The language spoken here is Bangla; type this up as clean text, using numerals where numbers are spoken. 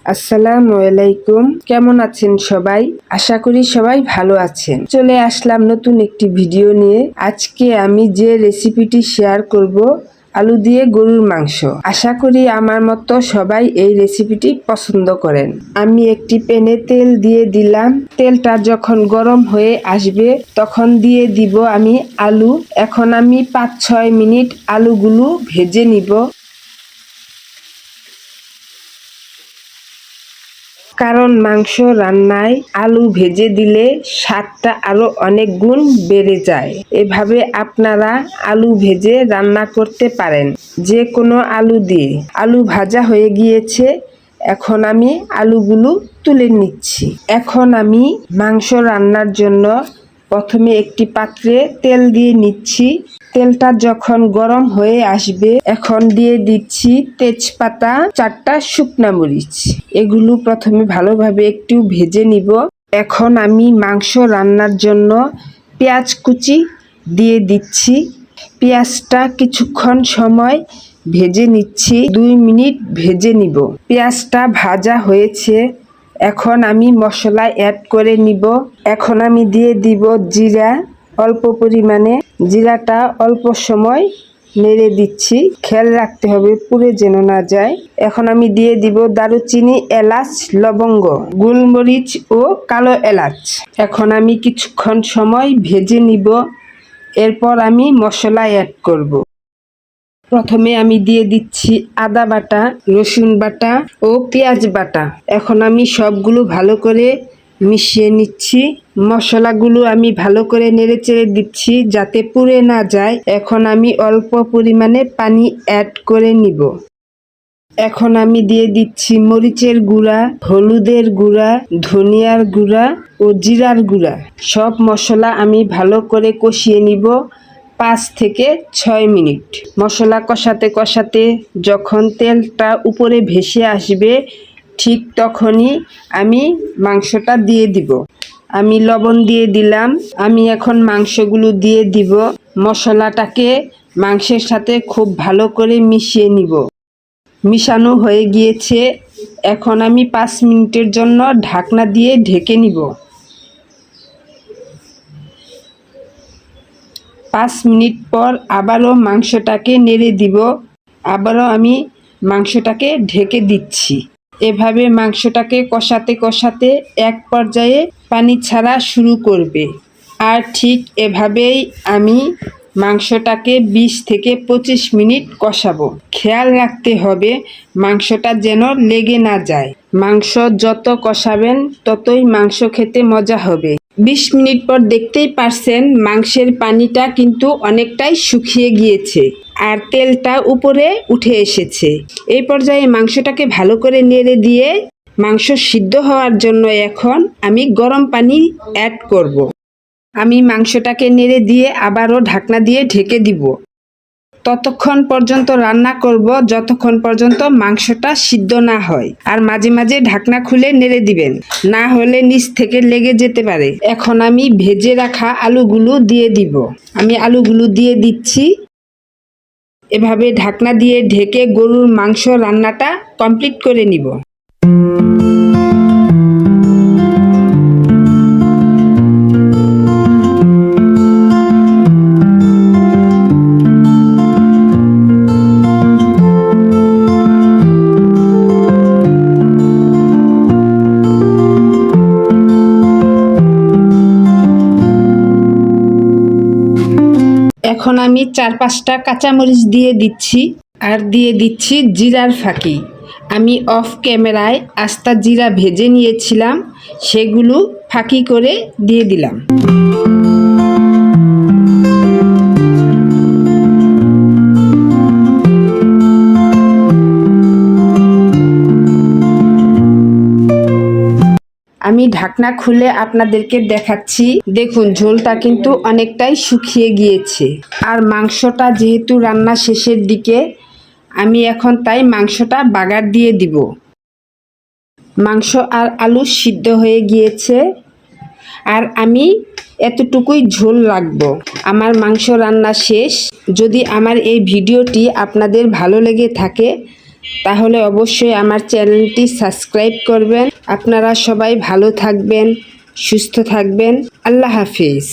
আসসালামু আলাইকুম। কেমন আছেন সবাই? আশা করি সবাই ভালো আছেন। চলে আসলাম নতুন একটি ভিডিও নিয়ে। আজকে আমি যে রেসিপিটি শেয়ার করব, আলু দিয়ে গরুর মাংস। আশা করি আমার মতো সবাই এই রেসিপিটি পছন্দ করেন। আমি একটি প্যানে তেল দিয়ে দিলাম। তেলটা যখন গরম হয়ে আসবে তখন দিয়ে দিব আমি আলু। এখন আমি 5-6 মিনিট আলুগুলো ভেজে নিব। কারণ মাংস রান্নায় আলু ভেজে দিলে স্বাদটা আরো অনেক গুণ বেড়ে যায়। এভাবে আপনারা আলু ভেজে রান্না করতে পারেন, যে কোনো আলু দিয়ে। আলু ভাজা হয়ে গিয়েছে, এখন আমি আলুগুলো তুলে নিচ্ছি। এখন আমি মাংস রান্নার জন্য প্রথমে একটি পাত্রে তেল দিয়ে নিচ্ছি। তেলটা যখন গরম হয়ে আসবে এখন দিয়ে দিচ্ছি তেজপাতা, 4টা শুকনা মরিচ। এগুলো প্রথমে ভালোভাবে একটু ভেজে নিব। এখন আমি মাংস রান্নার জন্য পেঁয়াজ কুচি দিয়ে দিচ্ছি। পেঁয়াজটা কিছুক্ষণ সময় ভেজে নিচ্ছি, 2 মিনিট ভেজে নিব। পেঁয়াজটা ভাজা হয়েছে, এখন আমি মশলা অ্যাড করে নিব। এখন আমি দিয়ে দিব জিরা অল্প পরিমাণে। জিরাটা অল্প সময় নেড়ে দিচ্ছি, খেয়াল রাখতে হবে পুড়ে যেন না যায়। এখন আমি দিয়ে দিব দারুচিনি, এলাচ, লবঙ্গ, গোলমরিচ ও কালো এলাচ। এখন আমি কিছুক্ষণ সময় ভেজে নিব। এরপর আমি মশলা অ্যাড করব। প্রথমে আমি দিয়ে দিচ্ছি আদা বাটা, রসুন বাটা ও পেঁয়াজ বাটা। এখন আমি সবগুলো ভালো করে মিশিয়ে নিচ্ছি। মশলাগুলো আমি ভালো করে নেড়েচেড়ে দিচ্ছি যাতে পুড়ে না যায়। এখন আমি অল্প পরিমাণে পানি অ্যাড করে নিব। এখন আমি দিয়ে দিচ্ছি মরিচের গুঁড়া, হলুদের গুঁড়া, ধনিয়ার গুঁড়া ও জিরার গুঁড়া। সব মশলা আমি ভালো করে কষিয়ে নিব 5 থেকে 6 মিনিট। মশলা কষাতে কষাতে যখন তেলটা উপরে ভেসে আসবে ঠিক তখনই আমি মাংসটা দিয়ে দিব। আমি লবণ দিয়ে দিলাম। আমি এখন মাংসগুলো দিয়ে দিব। মশলাটাকে মাংসের সাথে খুব ভালো করে মিশিয়ে নিব। মিশানো হয়ে গিয়েছে, এখন আমি 5 মিনিটের জন্য ঢাকনা দিয়ে ঢেকে নিব। 5 মিনিট পর আবারও মাংসটাকে নেড়ে দিব। আবারও আমি মাংসটাকে ঢেকে দিচ্ছি। এভাবে মাংসটাকে কষাতে কষাতে এক পর্যায়ে পানি ছাড়া শুরু করবে। আর ঠিক এভাবেই আমি মাংসটাকে 20 থেকে 25 মিনিট কষাবো। খেয়াল রাখতে হবে মাংসটা যেন লেগে না যায়। মাংস যত কষাবেন ততই মাংস খেতে মজা হবে। 20 মিনিট পর দেখতেই পারছেন মাংসের পানিটা কিন্তু অনেকটাই শুকিয়ে গিয়েছে আর তেলটা উপরে উঠে এসেছে। এই পর্যায়ে মাংসটাকে ভালো করে নেড়ে দিয়ে মাংস সিদ্ধ হওয়ার জন্য এখন আমি গরম পানি অ্যাড করব। আমি মাংসটাকে নেড়ে দিয়ে আবারও ঢাকনা দিয়ে ঢেকে দিব। ততক্ষণ পর্যন্ত রান্না করব যতক্ষণ পর্যন্ত মাংসটা সিদ্ধ না হয়। আর মাঝে মাঝে ঢাকনা খুলে নেড়ে দিবেন, না হলে নিচ থেকে লেগে যেতে পারে। এখন আমি ভেজে রাখা আলুগুলো দিয়ে দিব। আমি আলুগুলো দিয়ে দিচ্ছি। এভাবে ঢাকনা দিয়ে ঢেকে গরুর মাংস রান্নাটা কমপ্লিট করে নিব। এখন আমি 4-5টা কাঁচামরিচ দিয়ে দিচ্ছি আর দিয়ে দিচ্ছি জিরার ফাঁকি। আমি অফ ক্যামেরায় আস্তা জিরা ভেজে নিয়েছিলাম, সেগুলো ফাঁকি করে দিয়ে দিলাম। আমি ঢাকনা খুলে আপনাদেরকে দেখাচ্ছি। দেখুন ঝোলটা কিন্তু অনেকটাই শুকিয়ে গিয়েছে। আর মাংসটা যেহেতু রান্না শেষের দিকে, আমি এখন তাই মাংসটা বাগার দিয়ে দিব। মাংস আর আলু সিদ্ধ হয়ে গিয়েছে আর আমি এতটুকুই ঝোল রাখবো। আমার মাংস রান্না শেষ। যদি আমার এই ভিডিওটি আপনাদের ভালো লেগে থাকে তাহলে অবশ্যই আমার চ্যানেলটি সাবস্ক্রাইব করবেন। আপনারা সবাই ভালো থাকবেন, সুস্থ থাকবেন। আল্লাহ হাফিজ।